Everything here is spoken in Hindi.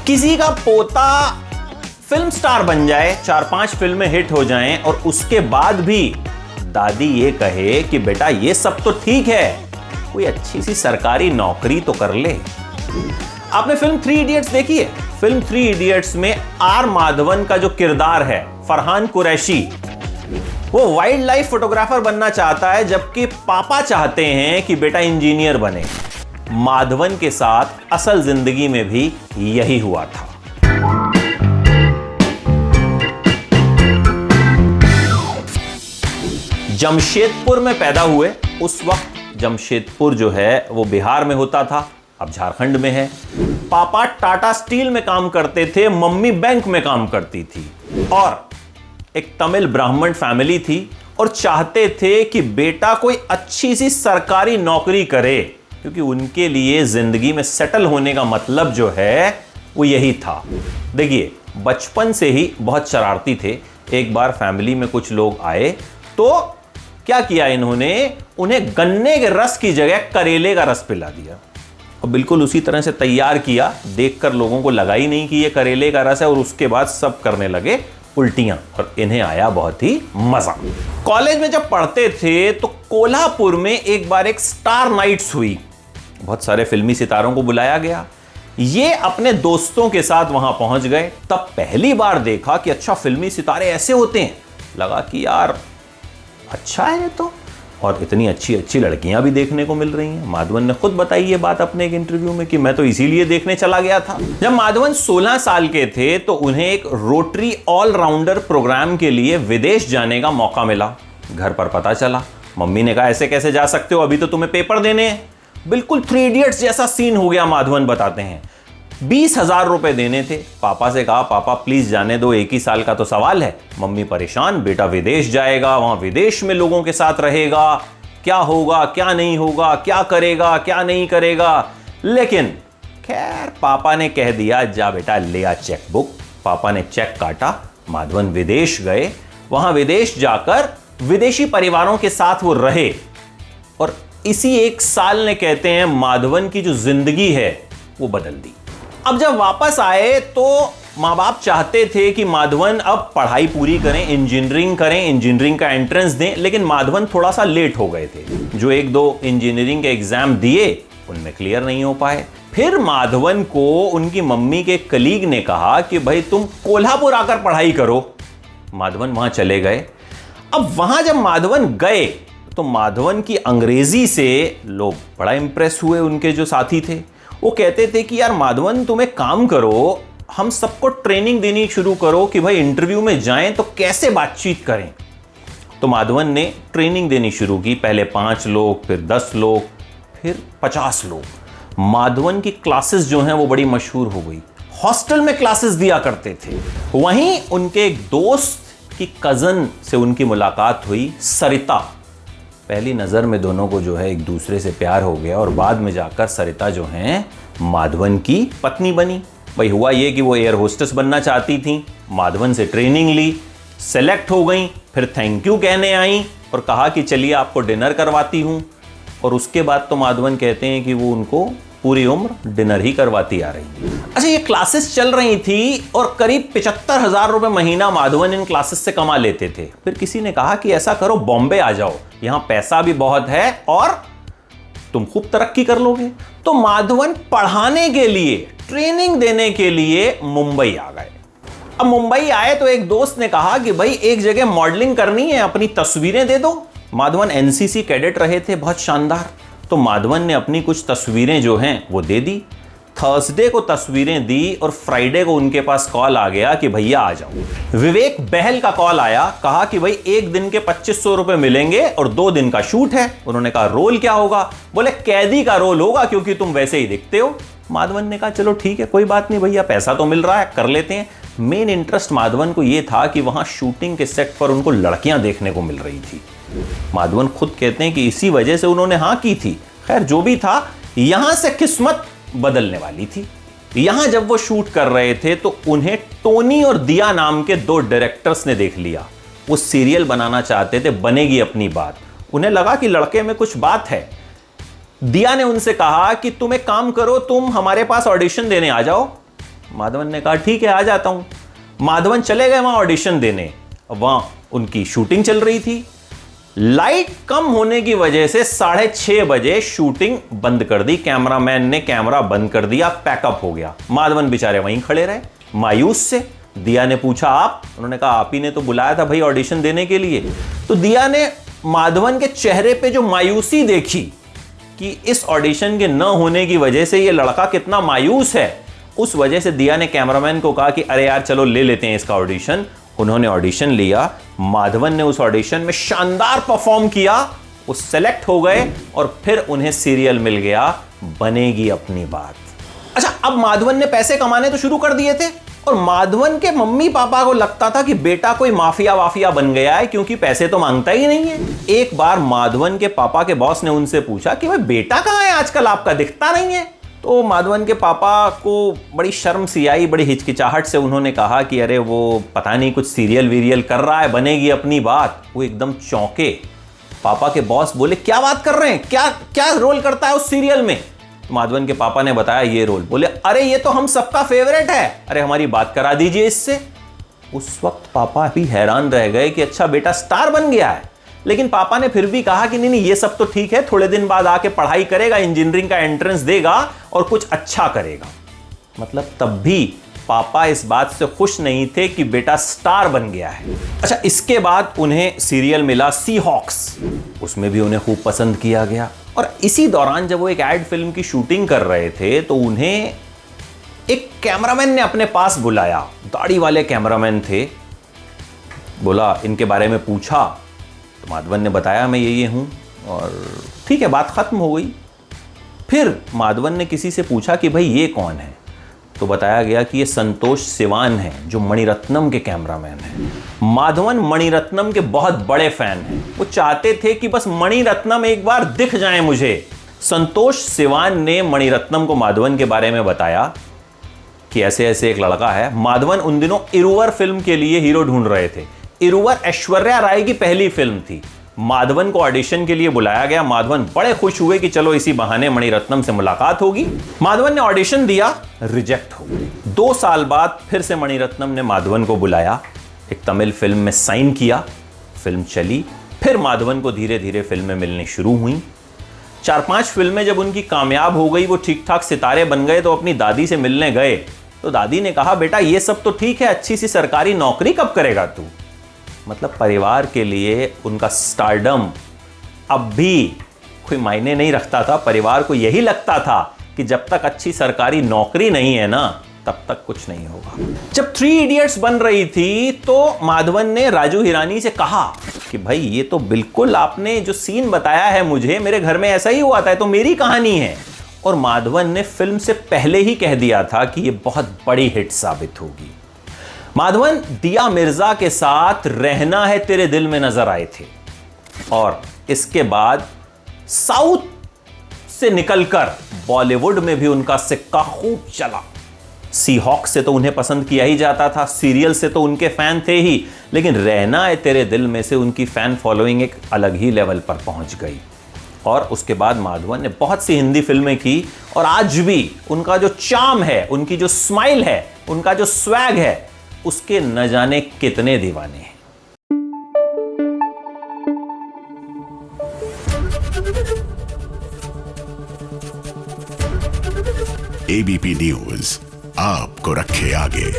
किसी का पोता फिल्म स्टार बन जाए, 4-5 फिल्में हिट हो जाएं और उसके बाद भी दादी ये कहे कि बेटा ये सब तो ठीक है, कोई अच्छी सी सरकारी नौकरी तो कर ले। आपने फिल्म 3 इडियट्स देखी है? फिल्म 3 इडियट्स में आर माधवन का जो किरदार है फरहान कुरैशी, वो वाइल्ड लाइफ फोटोग्राफर बनना चाहता है, जबकि पापा चाहते हैं कि बेटा इंजीनियर बने। माधवन के साथ असल जिंदगी में भी यही हुआ था। जमशेदपुर में पैदा हुए। उस वक्त जमशेदपुर जो है वो बिहार में होता था, अब झारखंड में है। पापा टाटा स्टील में काम करते थे, मम्मी बैंक में काम करती थी, और एक तमिल ब्राह्मण फैमिली थी और चाहते थे कि बेटा कोई अच्छी सी सरकारी नौकरी करे, क्योंकि उनके लिए जिंदगी में सेटल होने का मतलब जो है वो यही था। देखिए, बचपन से ही बहुत शरारती थे। एक बार फैमिली में कुछ लोग आए तो क्या किया इन्होंने, उन्हें गन्ने के रस की जगह करेले का रस पिला दिया और बिल्कुल उसी तरह से तैयार किया। देखकर लोगों को लगा ही नहीं कि ये करेले का रस है, और उसके बाद सब करने लगे उल्टियां, और इन्हें आया बहुत ही मजा। कॉलेज में जब पढ़ते थे तो कोल्हापुर में एक बार एक स्टार नाइट्स हुई, बहुत सारे फिल्मी सितारों को बुलाया गया। ये अपने दोस्तों के साथ वहां पहुंच गए। तब पहली बार देखा कि अच्छा, फिल्मी सितारे ऐसे होते हैं। लगा कि यार अच्छा है तो, और इतनी अच्छी अच्छी लड़कियां भी देखने को मिल रही हैं। माधवन ने खुद बताई ये बात अपने एक इंटरव्यू में कि मैं तो इसीलिए देखने चला गया था। जब माधवन 16 साल के थे तो उन्हें एक रोटरी ऑलराउंडर प्रोग्राम के लिए विदेश जाने का मौका मिला। घर पर पता चला, मम्मी ने कहा ऐसे कैसे जा सकते हो, अभी तो तुम्हें पेपर देने हैं। बिल्कुल 3 इडियट्स जैसा सीन हो गया। माधवन बताते हैं 20,000 रुपए देने थे। पापा से कहा पापा प्लीज जाने दो, 1 ही साल का तो सवाल है। मम्मी परेशान, बेटा विदेश जाएगा, वहां विदेश में लोगों के साथ रहेगा, क्या होगा क्या नहीं होगा, क्या करेगा क्या नहीं करेगा। लेकिन खैर पापा ने कह दिया जा बेटा ले आ चेकबुक। पापा ने चेक काटा, माधवन विदेश गए। वहां विदेश जाकर विदेशी परिवारों के साथ वो रहे, और इसी 1 साल ने कहते हैं माधवन की जो जिंदगी है वो बदल दी। अब जब वापस आए तो माँ बाप चाहते थे कि माधवन अब पढ़ाई पूरी करें, इंजीनियरिंग करें, इंजीनियरिंग का एंट्रेंस दें, लेकिन माधवन थोड़ा सा लेट हो गए थे। जो 1-2 इंजीनियरिंग के एग्जाम दिए उनमें क्लियर नहीं हो पाए। फिर माधवन को उनकी मम्मी के कलीग ने कहा कि भाई तुम कोल्हापुर आकर पढ़ाई करो। माधवन वहां चले गए। अब वहां जब माधवन गए तो माधवन की अंग्रेजी से लोग बड़ा इंप्रेस हुए। उनके जो साथी थे वो कहते थे कि यार माधवन तुम एक काम करो, हम सबको ट्रेनिंग देनी शुरू करो कि भाई इंटरव्यू में जाएं तो कैसे बातचीत करें। तो माधवन ने ट्रेनिंग देनी शुरू की। पहले 5 लोग, फिर 10 लोग, फिर 50 लोग। माधवन की क्लासेस जो हैं वो बड़ी मशहूर हो गई। हॉस्टल में क्लासेस दिया करते थे। वहीं उनके एक दोस्त की कजन से उनकी मुलाकात हुई, सरिता। पहली नजर में दोनों को जो है एक दूसरे से प्यार हो गया, और बाद में जाकर सरिता जो हैं माधवन की पत्नी बनी। भाई हुआ ये कि वो एयर होस्टेस बनना चाहती थी, माधवन से ट्रेनिंग ली, सेलेक्ट हो गई, फिर थैंक यू कहने आई और कहा कि चलिए आपको डिनर करवाती हूं। और उसके बाद तो माधवन कहते हैं कि वो उनको पूरी उम्र डिनर ही करवाती आ रही है। अच्छा, ये क्लासेस चल रही थी और करीब 75,000 रुपए महीना माधवन इन क्लासेस से कमा लेते थे। फिर किसी ने कहा कि ऐसा करो बॉम्बे आ जाओ, यहां पैसा भी बहुत है और तुम खूब तरक्की कर लोगे। तो माधवन पढ़ाने के लिए, ट्रेनिंग देने के लिए मुंबई आ गए। अब मुंबई आए तो एक दोस्त ने कहा कि भाई एक जगह मॉडलिंग करनी है, अपनी तस्वीरें दे दो। माधवन एनसीसी कैडेट रहे थे, बहुत शानदार। तो माधवन ने अपनी कुछ तस्वीरें जो हैं वो दे दी। थर्सडे को तस्वीरें दी और फ्राइडे को उनके पास कॉल आ गया कि भैया आ जाओ। विवेक बहल का कॉल आया, कहा कि भाई 1 दिन के 2500 रुपए मिलेंगे और 2 दिन का शूट है। उन्होंने कहा रोल क्या होगा? बोले कैदी का रोल होगा क्योंकि तुम वैसे ही दिखते हो। माधवन ने कहा चलो ठीक है, कोई बात नहीं भैया, पैसा तो मिल रहा है, कर लेते हैं। मेन इंटरेस्ट माधवन को यह था कि वहां शूटिंग के सेट पर उनको लड़कियां देखने को मिल रही थी। माधवन खुद कहते हैं कि इसी वजह से उन्होंने हां की थी। खैर जो भी था, यहां से किस्मत बदलने वाली थी। यहां जब वो शूट कर रहे थे तो उन्हें टोनी और दिया नाम के 2 डायरेक्टर्स ने देख लिया। वो सीरियल बनाना चाहते थे, बनेगी अपनी बात। उन्हें लगा कि लड़के में कुछ बात है। दिया ने उनसे कहा कि तुम एक काम करो, तुम हमारे पास ऑडिशन देने आ जाओ, माधवन ने कहा ठीक है आ जाता हूं। माधवन चले गए वहां ऑडिशन देने। वहां उनकी शूटिंग चल रही थी। लाइट कम होने की वजह से 6:30 बजे शूटिंग बंद कर दी। कैमरामैन ने कैमरा बंद कर दिया, पैकअप हो गया। माधवन बेचारे वहीं खड़े रहे मायूस से। दिया ने पूछा आप? उन्होंने कहा आप ही ने तो बुलाया था भाई ऑडिशन देने के लिए। तो दिया ने माधवन के चेहरे पे जो मायूसी देखी कि इस ऑडिशन के न होने की वजह से ये लड़का कितना मायूस है, उस वजह से दिया ने कैमरामैन को कहा कि अरे यार चलो ले लेते हैं इसका ऑडिशन। उन्होंने ऑडिशन लिया। माधवन ने उस ऑडिशन में शानदार परफॉर्म किया, वो सेलेक्ट हो गए और फिर उन्हें सीरियल मिल गया बनेगी अपनी बात। अच्छा, अब माधवन ने पैसे कमाने तो शुरू कर दिए थे और माधवन के मम्मी पापा को लगता था कि बेटा कोई माफिया वाफिया बन गया है क्योंकि पैसे तो मांगता ही नहीं है। एक बार माधवन के पापा के बॉस ने उनसे पूछा कि भाई बेटा कहां है आजकल, आपका दिखता नहीं है। तो माधवन के पापा को बड़ी शर्म सी आई, बड़ी हिचकिचाहट से उन्होंने कहा कि अरे वो पता नहीं कुछ सीरियल वीरियल कर रहा है, बनेगी अपनी बात। वो एकदम चौंके। पापा के बॉस बोले क्या बात कर रहे हैं, क्या क्या रोल करता है उस सीरियल में? माधवन के पापा ने बताया ये रोल। बोले अरे ये तो हम सबका फेवरेट है, अरे हमारी बात करा दीजिए इससे। उस वक्त पापा भी हैरान रह गए कि अच्छा बेटा स्टार बन गया है। लेकिन पापा ने फिर भी कहा कि नहीं ये सब तो ठीक है, थोड़े दिन बाद आके पढ़ाई करेगा, इंजीनियरिंग का एंट्रेंस देगा और कुछ अच्छा करेगा। मतलब तब भी पापा इस बात से खुश नहीं थे कि बेटा स्टार बन गया है। अच्छा, इसके बाद उन्हें सीरियल मिला सी हॉक्स, उसमें भी उन्हें खूब पसंद किया गया। और इसी दौरान जब वो एक एड फिल्म की शूटिंग कर रहे थे तो उन्हें एक कैमरामैन ने अपने पास बुलाया। दाढ़ी वाले कैमरामैन थे। बोला इनके बारे में पूछा तो माधवन ने बताया मैं ये हूं और ठीक है, बात खत्म हो गई। फिर माधवन ने किसी से पूछा कि भाई ये कौन है, तो बताया गया कि ये संतोष सिवान है जो मणिरत्नम के कैमरामैन हैं। माधवन मणिरत्नम के बहुत बड़े फैन हैं। वो चाहते थे कि बस मणिरत्नम एक बार दिख जाए मुझे। संतोष सिवान ने मणिरत्नम को माधवन के बारे में बताया कि ऐसे ऐसे एक लड़का है। माधवन उन दिनों इरुवर फिल्म के लिए हीरो ढूंढ रहे थे। इरुवर ऐश्वर्या राय की पहली फिल्म थी। माधवन को ऑडिशन के लिए बुलाया गया। माधवन बड़े खुश हुए कि चलो इसी बहाने मणिरत्नम से मुलाकात होगी। माधवन ने ऑडिशन दिया, रिजेक्ट हो गई। 2 साल बाद फिर से मणिरत्नम ने माधवन को बुलाया, एक तमिल फिल्म में साइन किया, फिल्म चली। फिर माधवन को धीरे धीरे फिल्में मिलनी शुरू हुई। 4-5 फिल्में जब उनकी कामयाब हो गई, वो ठीक ठाक सितारे बन गए, तो अपनी दादी से मिलने गए। तो दादी ने कहा बेटा ये सब तो ठीक है, अच्छी सी सरकारी नौकरी कब करेगा तू? मतलब परिवार के लिए उनका स्टारडम अब भी कोई मायने नहीं रखता था। परिवार को यही लगता था कि जब तक अच्छी सरकारी नौकरी नहीं है ना, तब तक कुछ नहीं होगा। जब 3 इडियट्स बन रही थी तो माधवन ने राजू हिरानी से कहा कि भाई ये तो बिल्कुल आपने जो सीन बताया है मुझे, मेरे घर में ऐसा ही हुआ था, तो मेरी कहानी है। और माधवन ने फिल्म से पहले ही कह दिया था कि ये बहुत बड़ी हिट साबित होगी। माधवन दिया मिर्जा के साथ रहना है तेरे दिल में नजर आए थे और इसके बाद साउथ से निकलकर बॉलीवुड में भी उनका सिक्का खूब चला। सी हॉक से तो उन्हें पसंद किया ही जाता था, सीरियल से तो उनके फैन थे ही, लेकिन रहना है तेरे दिल में से उनकी फैन फॉलोइंग एक अलग ही लेवल पर पहुंच गई। और उसके बाद माधवन ने बहुत सी हिंदी फिल्में की और आज भी उनका जो चार्म है, उनकी जो स्माइल है, उनका जो स्वैग है, उसके न जाने कितने दीवाने हैं। एबीपी न्यूज आपको रखे आगे।